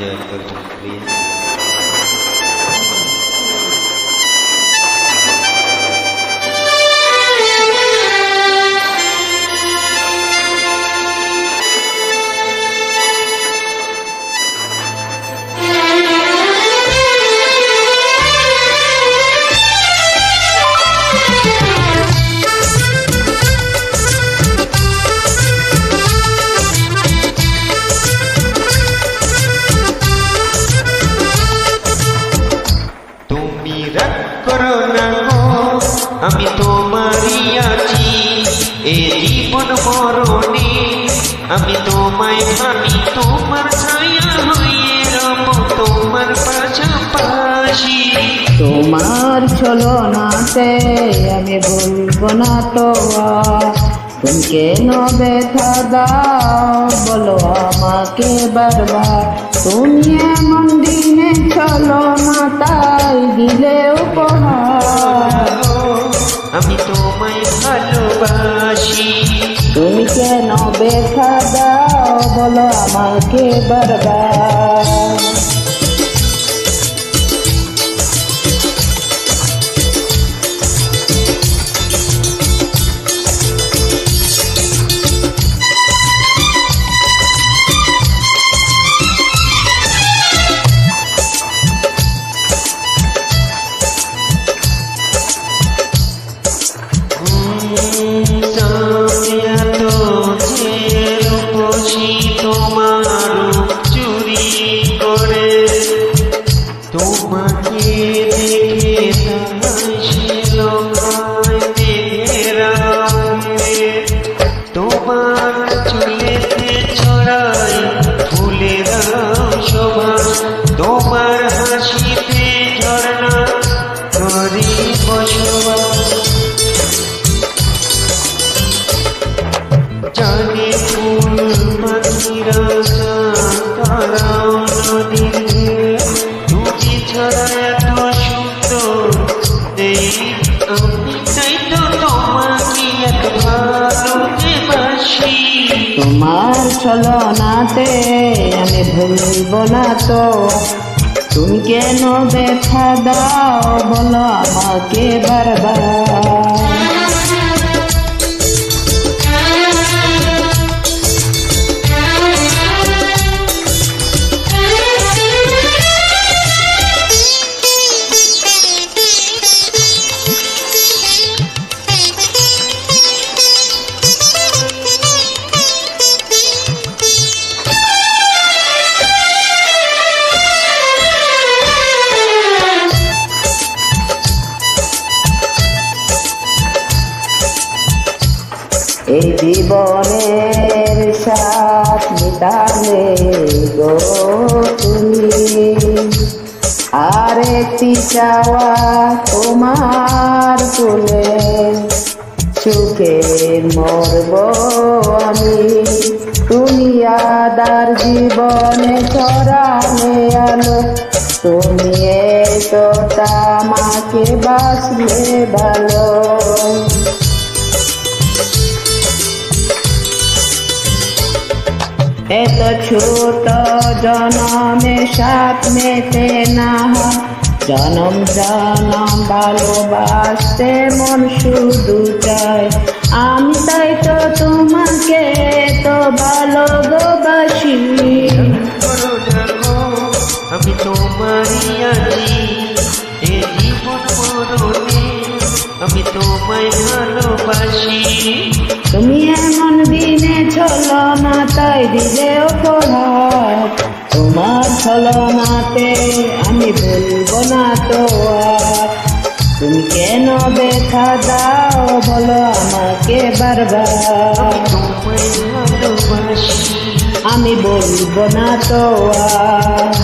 याद कर शुक्रिया। আমি তোমারই আছি এ জীবন মরণে, আমি তোমায় মানি, তোমার ছায়া হয়ে রব তোমার পাশাপাশি। তোমার ছলনাতে আমি ভুলবো না তো, তুমি কেন ব্যথা দাও বলো আমাকে বারবার। তুমি এমন দিনে ছলনা তাই দিলে উপহার, আমি তোমায় ভালোবাসি। তুমি কেন ব্যথা দাও বলো আমাকে বারবার। তোমাকে দেখে ছিল তোমার চুলেতে ছড়াই ফুলের শোভা, তোমার হাসিতে ঝর্ণা করি বসবাস। জানে ফুল পাখিরা তারাও নদীর, তুমি ছাড়া এত সুন্দর এই আমি, তাই তো তোমাকে এত ভালোবাসি। তোমার ছলনাতে আমি ভুলবো না তো, তুমি কেন ব্যথা দাও বলো আমাকে বারবার। এই জীবনের সাথ মিটালে গো তুমি, আর একটি চাওয়া তোমার তুলে সুখে মরব আমি। তুমি আদার জীবনে ছড়ালে আলো, তুমি এতটা আমাকে বাসলে ভালো। এত ছোট জনমে সাথ মেতে না, জনম জনম ভালোবাসতে মন শুধু চায়। আমি তাই তো তোমাকে তো ভালোবাসি। আমি তোমারই আছি এ জীবন মরণে, আমি তোমায় ভালোবাসি। তুমি এমন দিনে ছলনা তাই দিলে উপহার, তোমার ছলনাতে আমি ভুলবো না তো আর। তুমি কেন ব্যথা দাও বলো আমাকে বারবার। তোমায় ভালোবাসি, আমি বলবো না তো আর,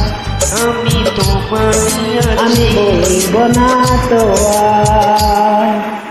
আমি তোমারই আছি। আমি বলবো না তো আর।